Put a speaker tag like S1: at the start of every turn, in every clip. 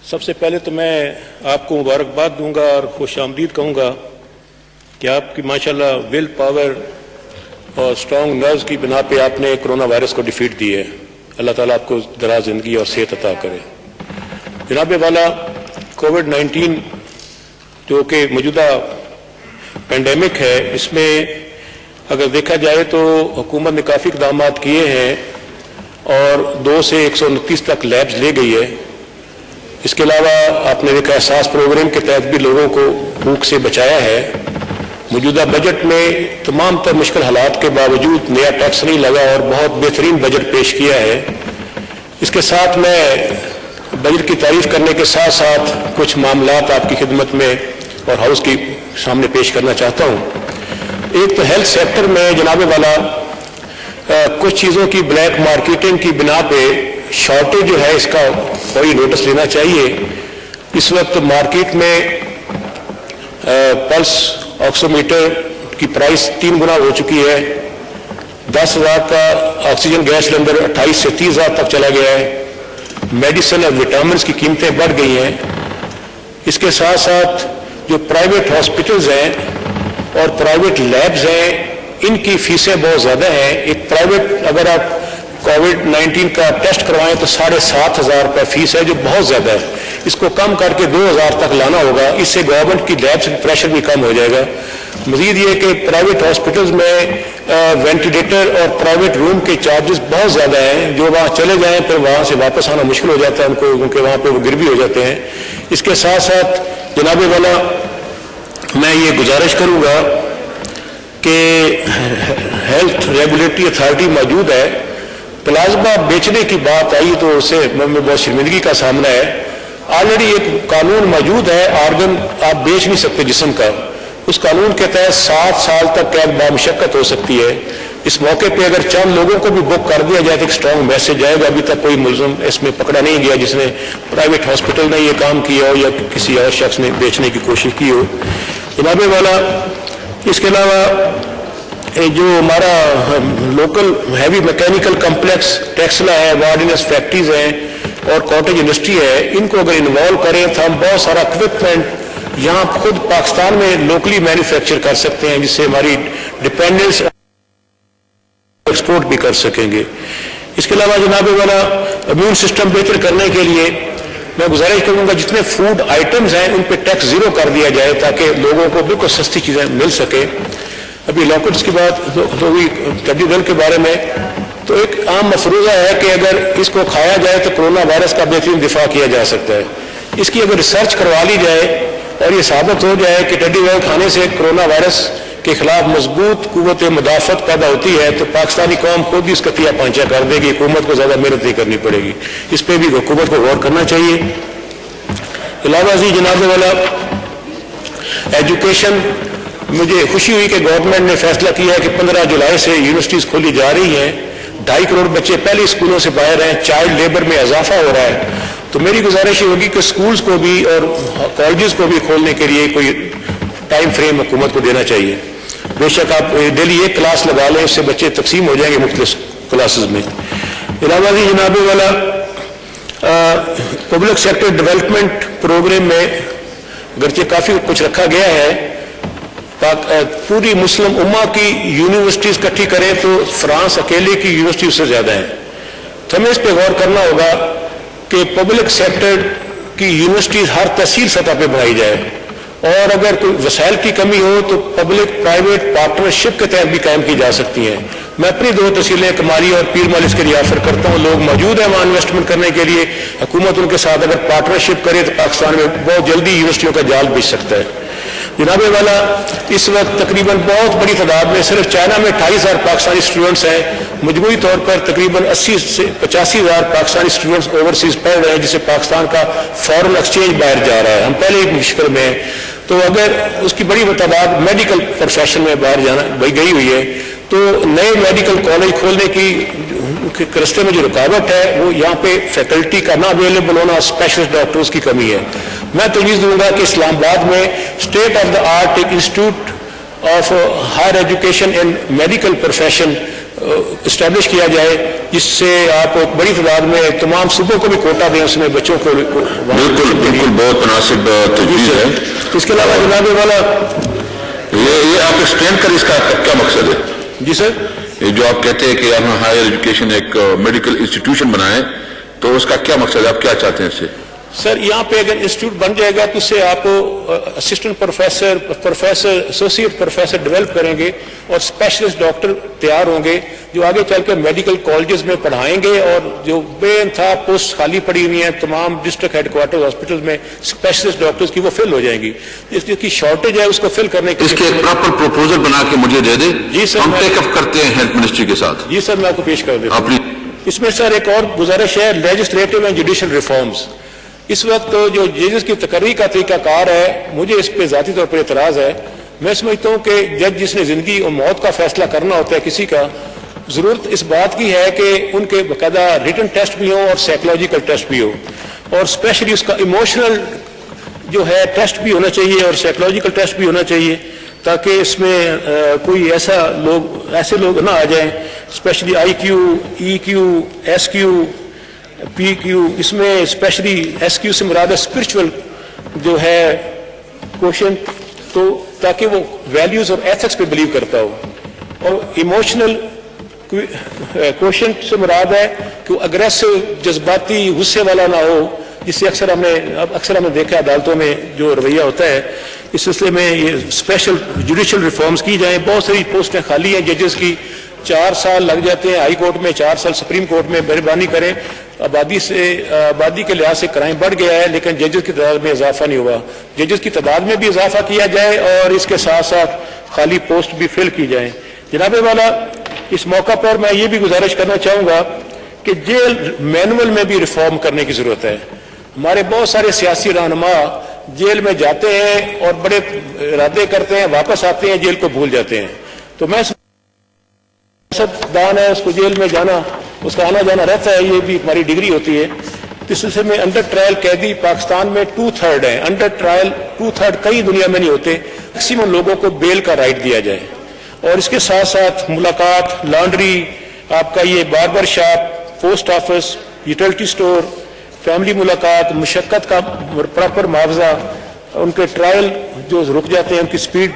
S1: سب سے پہلے تو میں آپ کو مبارکباد دوں گا اور خوش آمدید کہوں گا کہ آپ کی ماشاءاللہ ول پاور اور اسٹرانگ نروز کی بنا پہ آپ نے کرونا وائرس کو ڈیفیٹ دی ہے. اللہ تعالیٰ آپ کو دراز زندگی اور صحت عطا کرے. جناب والا کووڈ-19 جو کہ موجودہ پینڈیمک ہے، اس میں اگر دیکھا جائے تو حکومت نے کافی اقدامات کیے ہیں اور 2 سے 129 تک لیبز لے گئی ہے. اس کے علاوہ آپ نے دیکھا احساس پروگرام کے تحت بھی لوگوں کو بھوک سے بچایا ہے. موجودہ بجٹ میں تمام تر مشکل حالات کے باوجود نیا ٹیکس نہیں لگا اور بہت بہترین بجٹ پیش کیا ہے. اس کے ساتھ میں بجٹ کی تعریف کرنے کے ساتھ ساتھ کچھ معاملات آپ کی خدمت میں اور ہاؤس کی سامنے پیش کرنا چاہتا ہوں. ایک تو ہیلتھ سیکٹر میں جناب والا کچھ چیزوں کی بلیک مارکیٹنگ کی بنا پہ شارٹیج جو ہے اس کا کوئی نوٹس لینا چاہیے. اس وقت مارکیٹ میں پلس آکسو میٹر کی پرائس 3 گنا ہو چکی ہے. 10,000 کا آکسیجن گیس سلنڈر 28 سے 30,000 تک چلا گیا ہے. میڈیسن اور وٹامنس کی قیمتیں بڑھ گئی ہیں. اس کے ساتھ ساتھ جو پرائیویٹ ہاسپٹلز ہیں اور پرائیویٹ لیبز ہیں ان کی فیسیں بہت زیادہ ہیں. ایک پرائیویٹ اگر آپ کووڈ-19 کا ٹیسٹ کروائیں تو 7,500 روپے فیس ہے جو بہت زیادہ ہے. اس کو کم کر کے 2,000 تک لانا ہوگا. اس سے گورنمنٹ کی لیبس کا پریشر بھی کم ہو جائے گا. مزید یہ کہ پرائیویٹ ہاسپٹلز میں وینٹیلیٹر اور پرائیویٹ روم کے چارجز بہت زیادہ ہیں. جو وہاں چلے جائیں پھر وہاں سے واپس آنا مشکل ہو جاتا ہے ان کو، کیونکہ وہاں پہ وہ گر بھی ہو جاتے ہیں. اس کے ساتھ ساتھ جناب والا میں یہ گزارش کروں گا کہ ہیلتھ ریگولیٹری اتھارٹی موجود ہے. پلازما بیچنے کی بات آئی تو اسے میں بہت شرمندگی کا سامنا ہے. آلریڈی ایک قانون موجود ہے، آرگن آپ بیچ نہیں سکتے جسم کا. اس قانون کے تحت 7 سال تک قید بامشقت ہو سکتی ہے. اس موقع پہ اگر چند لوگوں کو بھی بک کر دیا جائے تو ایک اسٹرانگ میسج آئے گا. ابھی تک کوئی ملزم اس میں پکڑا نہیں گیا جس نے پرائیویٹ ہاسپٹل نے یہ کام کیا ہو یا کسی اور شخص نے بیچنے کی کوشش کی ہو. جناب والا اس کے علاوہ جو ہمارا local heavy mechanical complex Taxila ہے، وارڈینس فیکٹریز ہیں اور کاٹیج انڈسٹری ہے، ان کو اگر انوالو کریں تو ہم بہت سارا اکوپمنٹ یہاں خود پاکستان میں لوکلی مینوفیکچر کر سکتے ہیں، جس سے ہماری ڈپینڈنس ایکسپورٹ بھی کر سکیں گے. اس کے علاوہ جناب والا امیون سسٹم بہتر کرنے کے لیے میں گزارش کروں گا جتنے فوڈ آئٹمز ہیں ان پہ ٹیکس 0 کر دیا جائے تاکہ لوگوں کو بالکل سستی چیزیں مل سکے. ابھی لاکڈاؤن کی بات ہوئی ٹڈی دل کے بارے میں، تو ایک عام مفروضہ ہے کہ اگر اس کو کھایا جائے تو کرونا وائرس کا بہترین دفاع کیا جا سکتا ہے. اس کی اگر ریسرچ کروا لی جائے اور یہ ثابت ہو جائے کہ ٹڈی دل کھانے سے کرونا وائرس کے خلاف مضبوط قوت مدافعت پیدا ہوتی ہے تو پاکستانی قوم خود بھی اس کا تیا پانچا کر دے گی. حکومت کو زیادہ محنت نہیں کرنی پڑے گی. اس پہ بھی حکومت کو غور کرنا چاہیے. علاوہ ازیں جناب والا ایجوکیشن، مجھے خوشی ہوئی کہ گورنمنٹ نے فیصلہ کیا ہے کہ 15 جولائی سے یونیورسٹیز کھولی جا رہی ہیں. 2.5 کروڑ بچے پہلے اسکولوں سے باہر ہیں. چائلڈ لیبر میں اضافہ ہو رہا ہے. تو میری گزارش یہ ہوگی کہ اسکولز کو بھی اور کالجز کو بھی کھولنے کے لیے کوئی ٹائم فریم حکومت کو دینا چاہیے. بے شک آپ ڈیلی ایک کلاس لگا لیں، اس سے بچے تقسیم ہو جائیں گے مختلف کلاسز میں. علاوہ بھی جناب والا پبلک سیکٹر ڈیولپمنٹ پروگرام میں اگرچہ کافی کچھ رکھا گیا ہے، پوری مسلم امہ کی یونیورسٹیز اکٹھی کریں تو فرانس اکیلے کی یونیورسٹی سے زیادہ ہیں. تو ہمیں اس پہ غور کرنا ہوگا کہ پبلک سیکٹر کی یونیورسٹیز ہر تحصیل سطح پہ بنائی جائے، اور اگر کوئی وسائل کی کمی ہو تو پبلک پرائیویٹ پارٹنرشپ کے تحت بھی قائم کی جا سکتی ہیں. میں اپنی 2 تحصیلیں کماری اور پیر مال اس کے لیے آفر کرتا ہوں. لوگ موجود ہیں وہاں انویسٹمنٹ کرنے کے لیے. حکومت ان کے ساتھ اگر پارٹنرشپ کرے تو پاکستان میں بہت جلدی یونیورسٹیوں کا جال بچ سکتا ہے. جناب والا اس وقت تقریباً بہت بڑی تعداد میں صرف چائنا میں 28,000 پاکستانی اسٹوڈنٹس ہیں. مجموعی طور پر تقریباً 80 سے 85,000 پاکستانی اسٹوڈنٹس اوورسیز پڑھ رہے ہیں، جس سے پاکستان کا فارن ایکسچینج باہر جا رہا ہے. ہم پہلے ہی مشکل میں ہیں. تو اگر اس کی بڑی تعداد میڈیکل پروفیشن میں باہر جانا گئی ہوئی ہے تو نئے میڈیکل کالج کھولنے کی رستے میں جو رکاوٹ ہے وہ یہاں پہ فیکلٹی کا نہ اویلیبل ہونا، اسپیشلسٹ ڈاکٹرز کی کمی ہے. میں تجویز دوں گا کہ اسلام آباد میں اسٹیٹ آف دا آرٹ ایک institute of higher education and medical profession establish کیا جائے جس سے آپ بڑی تعداد میں تمام صوبوں کو بھی کوٹا دیں اس میں بچوں کو.
S2: بالکل بہت مناسب تجویز ہے.
S1: اس کے علاوہ جناب والا
S2: یہ آپ ایکسپلین کر اس کا کیا مقصد ہے؟
S1: جی سر.
S2: یہ جو آپ کہتے ہیں کہ آپ ہائر ایجوکیشن ایک میڈیکل انسٹیٹیوشن بنائیں تو اس کا کیا مقصد ہے, آپ کیا چاہتے ہیں اس سے؟
S1: سر یہاں پہ اگر انسٹیٹیوٹ بن جائے گا تو اس سے آپ assistant professor, associate professor develop کریں گے اور اسپیشلسٹ ڈاکٹر تیار ہوں گے جو آگے چل کے میڈیکل کالجز میں پڑھائیں گے, اور جو بے انتہا پوسٹ خالی پڑی ہوئی ہیں تمام ڈسٹرکٹ ہیڈ کوارٹر ہاسپٹل میں اسپیشلسٹ ڈاکٹرز کی وہ فل ہو جائیں گی. اس کی شارٹیج ہے اس کو فل کرنے کے
S2: اس کے ایک پراپر پروپوزل بنا کے مجھے دے دیں.
S1: جی سر,
S2: ہم ٹیک اپ کرتے ہیں ہیلتھ منسٹری کے ساتھ.
S1: جی سر, میں آپ کو پیش کر دیتا ہوں. اس میں سر ایک اور گزارش ہے لیجسلیٹو اینڈ جوڈیشل ریفارمز. اس وقت جو ججز کی تقرری کا طریقہ کار ہے مجھے اس پہ ذاتی طور پر اعتراض ہے. میں سمجھتا ہوں کہ جج جس نے زندگی اور موت کا فیصلہ کرنا ہوتا ہے کسی کا, ضرورت اس بات کی ہے کہ ان کے باقاعدہ ریٹن ٹیسٹ بھی ہوں اور سائیکولوجیکل ٹیسٹ بھی ہو, اور اسپیشلی اس کا ایموشنل جو ہے ٹیسٹ بھی ہونا چاہیے اور سائیکولوجیکل ٹیسٹ بھی ہونا چاہیے, تاکہ اس میں کوئی ایسے لوگ نہ آ جائیں. Especially I Q, E Q, S Q, پی کیو, اس میں اسپیشلی ایس کیو سے مراد ہے اسپرچول جو ہے کوشن, تو تاکہ وہ ویلیوز اور ایتھکس پہ بلیو کرتا ہو. اور ایموشنل کوشن سے مراد ہے کہ وہ اگریسو, جذباتی, غصے والا نہ ہو, جس سے اکثر ہم نے دیکھا عدالتوں میں جو رویہ ہوتا ہے. اس سلسلے میں یہ اسپیشل جوڈیشل ریفارمز کی جائیں. بہت ساری پوسٹیں خالی ہیں ججز کی, 4 سال لگ جاتے ہیں ہائی کورٹ میں, 4 سال سپریم کورٹ میں. مہربانی کریں, آبادی کے لحاظ سے کرائم بڑھ گیا ہے لیکن ججز کی تعداد میں اضافہ نہیں ہوا. ججز کی تعداد میں بھی اضافہ کیا جائے اور اس کے ساتھ ساتھ خالی پوسٹ بھی فل کی جائیں. جناب والا, اس موقع پر میں یہ بھی گزارش کرنا چاہوں گا کہ جیل مینول میں بھی ریفارم کرنے کی ضرورت ہے. ہمارے بہت سارے سیاسی رہنما جیل میں جاتے ہیں اور بڑے ارادے کرتے ہیں, واپس آتے ہیں جیل کو بھول جاتے ہیں. تو میں سیاستدان ہے, اس کو جیل میں جانا, اس کا آنا جانا رہتا ہے, یہ بھی ہماری ڈگری ہوتی ہے. اس سلسلے میں انڈر ٹرائل قیدی پاکستان میں 2/3 ہیں. انڈر ٹرائل 2/3 کئی دنیا میں نہیں ہوتے. میکسیمم لوگوں کو بیل کا رائٹ دیا جائے, اور اس کے ساتھ ساتھ ملاقات, لانڈری, آپ کا یہ barber shop, post office, utility store, family ملاقات, مشقت کا پراپر معاوضہ, ان کے ٹرائل جو رک جاتے ہیں ان کی سپیڈ,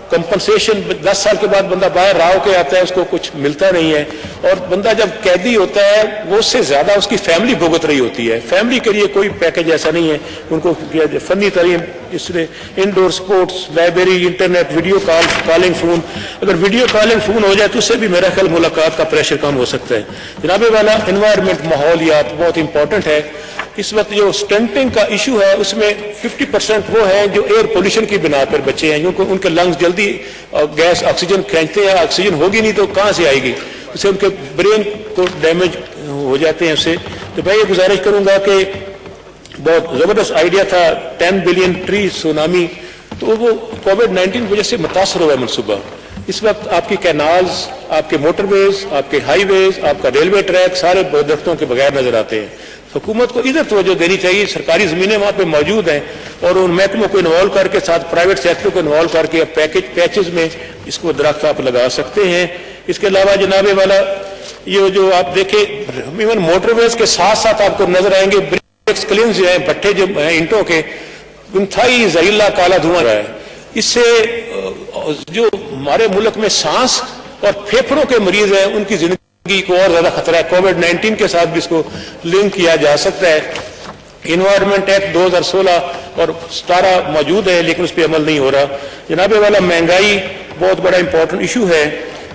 S1: کمپنسیشن. 10 سال کے بعد بندہ باہر راہ ہو کے آتا ہے, اس کو کچھ ملتا نہیں ہے, اور بندہ جب قیدی ہوتا ہے وہ اس سے زیادہ اس کی فیملی بھگت رہی ہوتی ہے. فیملی کے لیے کوئی پیکج ایسا نہیں ہے. ان کو فنی تعلیم, اس میں indoor sports, library, internet, video calling phone. اگر ویڈیو کالنگ فون ہو جائے تو اس سے بھی میرا خیال ملاقات کا پریشر کم ہو سکتا ہے. جناب والا, انوائرمنٹ, ماحولیات بہت امپورٹنٹ ہے. اس وقت جو سٹنٹنگ کا ایشو ہے اس میں 50% وہ ہیں جو ایئر پولیوشن کی بنا پر بچے ہیں, کیونکہ ان کے لنگز جلدی گیس آکسیجن کھینچتے ہیں, آکسیجن ہوگی نہیں تو کہاں سے آئے گی, اس سے ان کے برین کو ڈیمیج ہو جاتے ہیں اس سے. تو میں یہ گزارش کروں گا کہ بہت زبردست آئیڈیا تھا 10 بلین ٹری سونامی, تو وہ کووڈ-19 کی وجہ سے متاثر ہوا منصوبہ. اس وقت آپ کی کینالز, آپ کے موٹر ویز, آپ کے ہائی ویز, آپ کا ریلوے ٹریک سارے درختوں کے بغیر نظر آتے ہیں. حکومت کو ادھر توجہ دینی چاہیے. سرکاری زمینیں وہاں پہ موجود ہیں اور ان محکموں کو انوالو کر کے, ساتھ پرائیویٹ سیکٹر کو انوالو کر کے پیچز میں اس کو درخت آپ لگا سکتے ہیں. اس کے علاوہ جناب والا, یہ جو آپ دیکھیں ایون موٹر ویز کے ساتھ ساتھ آپ کو نظر آئیں گے بریکس کلنز جو ہیں, بھٹے جو ہیں اینٹوں کے, انتہائی زہریلا کالا دھواں رہا ہے. اس سے جو ہمارے ملک میں سانس اور پھیپھڑوں کے مریض ہیں ان کی زندگی کو اور زیادہ خطرہ ہے. کووڈ-19 کے ساتھ بھی اس کو لنک کیا جا سکتا ہے. انوائرمنٹ ایکٹ 2016 اور 17 موجود ہے لیکن اس پہ عمل نہیں ہو رہا. جناب والا, مہنگائی بہت بڑا امپورٹنٹ ایشو ہے.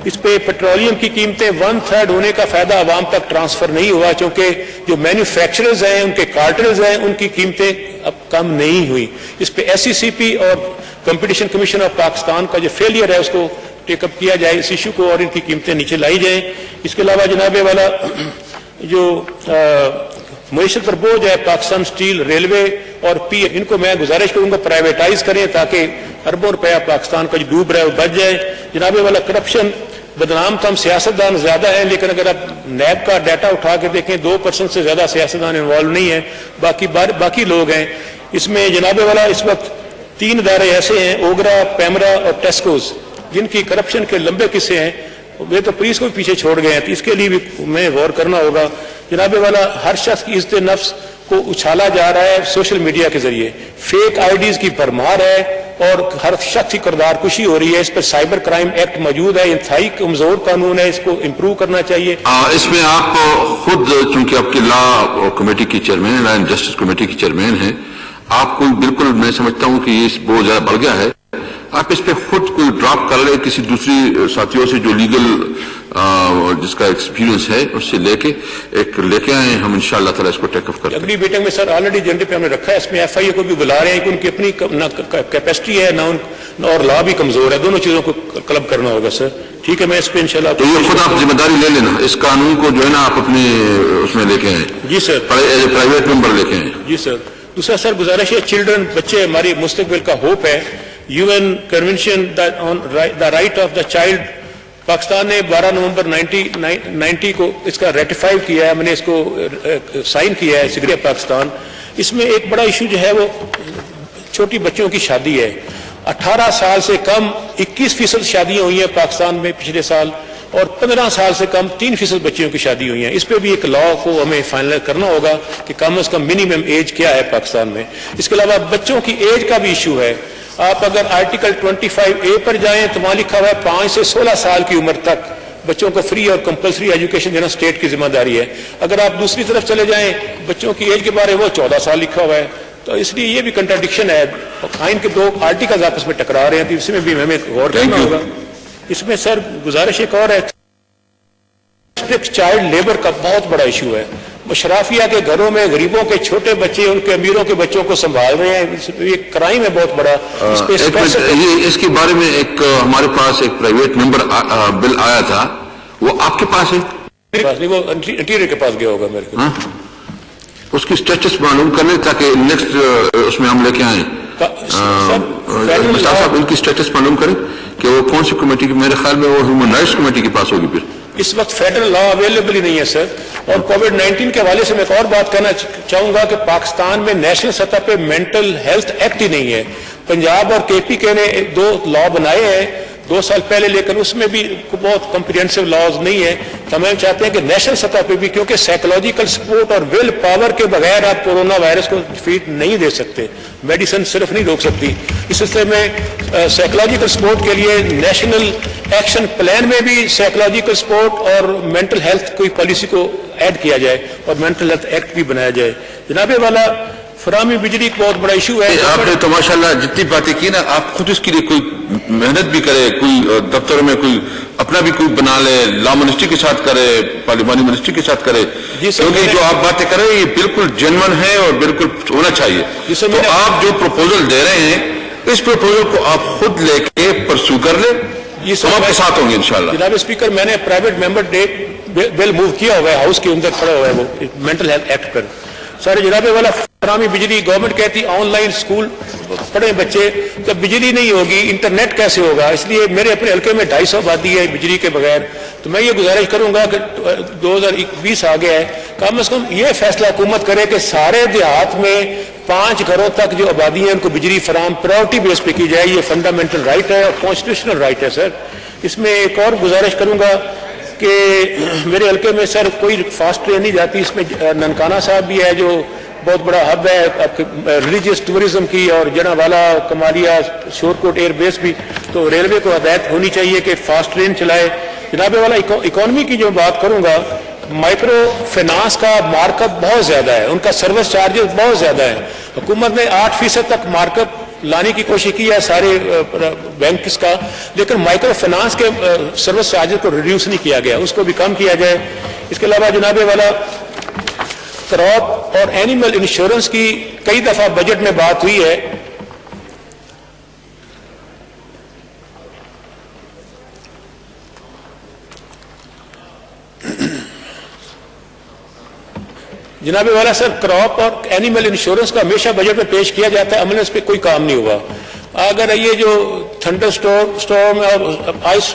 S1: اس پہ پیٹرولیم کی قیمتیں 1/3 ہونے کا فائدہ عوام تک ٹرانسفر نہیں ہوا, چونکہ جو مینوفیکچررز ہیں, ان کے کارٹرز ہیں, ان کی قیمتیں اب کم نہیں ہوئی. اس پہ SCCP اور کمپٹیشن کمیشن آف پاکستان کا جو فیلئر ہے اس کو ٹیک اپ کیا جائے, اس ایشو کو, اور ان کی قیمتیں نیچے لائی جائیں. اس کے علاوہ جناب والا, جو معیشت پر بوجھ ہے, پاکستان اسٹیل, ریلوے اور ان کو میں گزارش کروں گا پرائیویٹائز کریں تاکہ اربوں روپیہ پاکستان کا جو ڈوب رہا ہے وہ بچ جائے. جناب والا, کرپشن, بدنام تو ہم سیاستدان زیادہ ہیں لیکن اگر آپ نیب کا ڈیٹا اٹھا کے دیکھیں 2% سے زیادہ سیاستدان انوالو نہیں ہیں, باقی لوگ ہیں. اس میں جناب والا اس وقت 3 ادارے ایسے ہیں, اوگرا, پیمرا اور ٹیسکوز, جن کی کرپشن کے لمبے قصے ہیں, وہ تو پولیس کو بھی پیچھے چھوڑ گئے ہیں، تو اس کے لیے بھی ہمیں غور کرنا ہوگا. جناب والا، ہر شخص کی عزت نفس کو اچھالا جا رہا ہے سوشل میڈیا کے ذریعے، فیک آئی ڈیز کی بھرمار ہے اور ہر شخص کی کردار کشی ہو رہی ہے. اس پر سائبر کرائم ایکٹ موجود ہے، انتہائی کمزور قانون ہے، اس کو امپروو کرنا چاہیے.
S2: اس میں آپ خود چونکہ آپ کی لا کمیٹی کی chairman, law and justice committee کی چیئرمین ہیں، آپ کو بالکل میں سمجھتا ہوں کہ یہ بہت زیادہ بڑھ گیا ہے. آپ اس پہ خود کوئی ڈراپ کر لیں کسی دوسری ساتھیوں سے جو لیگل جس کا ایکسپیرینس ہے اس سے لے کے آئیں، ہم انشاءاللہ تعالیٰ اس کو ٹیک اپ کرتے ہیں.
S1: اگلی میٹنگ میں سر آلریڈی ایجنڈے پہ ہم نے رکھا ہے، اس میں ایف آئی اے کو بھی بلا رہے ہیں کہ ان کی اپنی نہ کیپیسٹی ہے نہ اور لا بھی کمزور ہے، دونوں چیزوں کو کلب کرنا ہوگا سر. ٹھیک ہے، میں اس پہ انشاءاللہ
S2: تو یہ خود آپ ذمہ داری لے لینا، اس قانون کو جو ہے نا آپ اپنے اس میں لے کے آئیں.
S1: جی سر.
S2: ایز اے پرائیویٹ ممبر لے کے آئیں.
S1: جی سر. دوسرا سر گزارش ہے، چلڈرن بچے ہماری مستقبل کا ہوپ ہے. You N convention on the right of the child Pakistan نے 12 نومبر 1990 کو اس کا ریٹیفائی کیا ہے، میں نے اس کو سائن کیا ہے سگریہ پاکستان. اس میں ایک بڑا ایشو جو ہے وہ چھوٹی بچوں کی شادی ہے. 18 سال سے کم 21% شادیاں ہوئی ہیں پاکستان میں پچھلے سال، اور 15 سال سے کم 3% بچیوں کی شادی ہوئی ہیں. اس پہ بھی ایک لا کو ہمیں فائنل کرنا ہوگا کہ کم از کم منیمم ایج کیا ہے پاکستان میں. اس کے علاوہ بچوں کی ایج کا بھی ایشو ہے. آپ اگر آرٹیکل 25A پر جائیں تو وہاں لکھا ہوا ہے 5 سے 16 سال کی عمر تک بچوں کو فری اور کمپلسری ایجوکیشن دینا اسٹیٹ کی ذمہ داری ہے. اگر آپ دوسری طرف چلے جائیں بچوں کی ایج کے بارے وہ 14 سال لکھا ہوا ہے. تو اس لیے یہ بھی کنٹراڈکشن ہے، آئین کے دو آرٹیکلز آپس میں ٹکرا رہے ہیں، تو اس میں بھی ہمیں غور کرنا ہوگا. اس میں سر گزارش ایک اور ہے، چائلڈ لیبر کا بہت بڑا ایشو ہے. مشرافیہ کے گھروں میں غریبوں کے چھوٹے بچے ان کے امیروں کے بچوں کو سنبھال رہے ہیں. یہ کرائم ہے بہت بڑا.
S2: اس کے بارے میں ایک ہمارے پاس ایک پرائیویٹ ممبر بل آیا تھا، وہ آپ کے پاس ہے؟
S1: وہ انٹیریئر کے پاس گیا ہوگا میرے کو.
S2: اس کی اسٹیٹس معلوم کرنے تاکہ نیکسٹ اس میں ہم لے کے آئیں. صاحب ان کی اسٹیٹس معلوم کریں کہ وہ کون سی کمیٹی کی، میرے خیال میں وہ ہیومن رائٹس کمیٹی کے پاس ہوگی. پھر
S1: اس وقت فیڈرل لا اویلیبل ہی نہیں ہے سر. اور کووڈ-19 کے حوالے سے میں ایک اور بات کہنا چاہوں گا کہ پاکستان میں نیشنل سطح پہ مینٹل ہیلتھ ایکٹ ہی نہیں ہے. پنجاب اور KPK نے 2 لا بنائے ہیں 2 سال پہلے، لیکن اس میں بھی بہت کمپریہنسو لاز نہیں ہے. تو ہم چاہتے ہیں کہ نیشنل سطح پہ بھی، کیونکہ سائیکولوجیکل سپورٹ اور ول پاور کے بغیر آپ کورونا وائرس کو ڈیفیٹ نہیں دے سکتے، میڈیسن صرف نہیں روک سکتی. اس سلسلے میں سائیکولوجیکل سپورٹ کے لیے نیشنل ایکشن پلان میں بھی سائیکولوجیکل سپورٹ اور مینٹل ہیلتھ کوئی پالیسی کو ایڈ کیا جائے اور مینٹل ہیلتھ ایکٹ بھی بنایا جائے. جناب والا، فراہمی بجلی ایک بہت بڑا ایشو ہے.
S2: آپ نے تو ماشاءاللہ جتنی باتیں کی نا، آپ خود اس کے لیے کوئی محنت بھی کرے، کوئی دفتر میں کوئی اپنا بھی کوئی بنا لے، لا منسٹری کے ساتھ کرے، پارلیمانی منسٹری کے ساتھ کرے، کیونکہ جو آپ باتیں کر رہے ہیں یہ بالکل جینون ہے اور بالکل ہونا چاہیے. تو آپ جو پروپوزل دے رہے ہیں اس پروپوزل کو آپ خود لے کے پرسو کر لیں، ہم آپ کے ساتھ ہوں گے انشاءاللہ.
S1: جناب اسپیکر، میں نے پرائیویٹ ممبر بل موو کیا ہوا ہے، ہاؤس کے اندر پڑا ہوا ہے وہ مینٹل ہیلتھ ایکٹ پر. سارے جناب والا، فراہمی بجلی، گورنمنٹ کہتی آن لائن سکول پڑھیں بچے، جب بجلی نہیں ہوگی انٹرنیٹ کیسے ہوگا؟ اس لیے میرے اپنے حلقے میں 250 آبادی ہے بجلی کے بغیر. تو میں یہ گزارش کروں گا کہ 2020 آ گیا ہے، کم از کم یہ فیصلہ حکومت کرے کہ سارے دیہات میں 5 گھروں تک جو آبادی ہیں ان کو بجلی فراہم پرائورٹی بیس پہ کی جائے. یہ فنڈامنٹل رائٹ ہے اور کانسٹیٹیوشنل رائٹ ہے سر. اس میں ایک اور گزارش کروں گا کہ میرے حلقے میں سر کوئی فاسٹ ٹرین نہیں جاتی. اس میں ننکانہ صاحب بھی ہے جو بہت بڑا ہب ہے ریلیجیس ٹورزم کی، اور جنا والا، کمالیہ، شورکوٹ ایئر بیس بھی. تو ریلوے کو ہدایت ہونی چاہیے کہ فاسٹ ٹرین چلائے. جناب والا، اکانومی کی جو بات کروں گا، مائکرو فائنانس کا مارک اپ بہت زیادہ ہے، ان کا سروس چارجز بہت زیادہ ہے. حکومت نے 8% تک مارک اپ لانے کی کوشش کی ہے سارے بینکس کا، لیکن مائکرو فائنانس کے سروس چارجز کو ریڈیوس نہیں کیا گیا، اس کو بھی کم کیا جائے. اس کے علاوہ جناب والا، کراپ اور اینیمل انشورنس کی کئی دفعہ بجٹ میں بات ہوئی ہے. جناب والا سر، کراپ اور اینیمل انشورنس کا ہمیشہ بجٹ میں پیش کیا جاتا ہے، عمل اس پہ کوئی کام نہیں ہوا. اگر یہ جو تھنڈر سٹارم اور آئس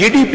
S1: GDP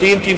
S1: 3,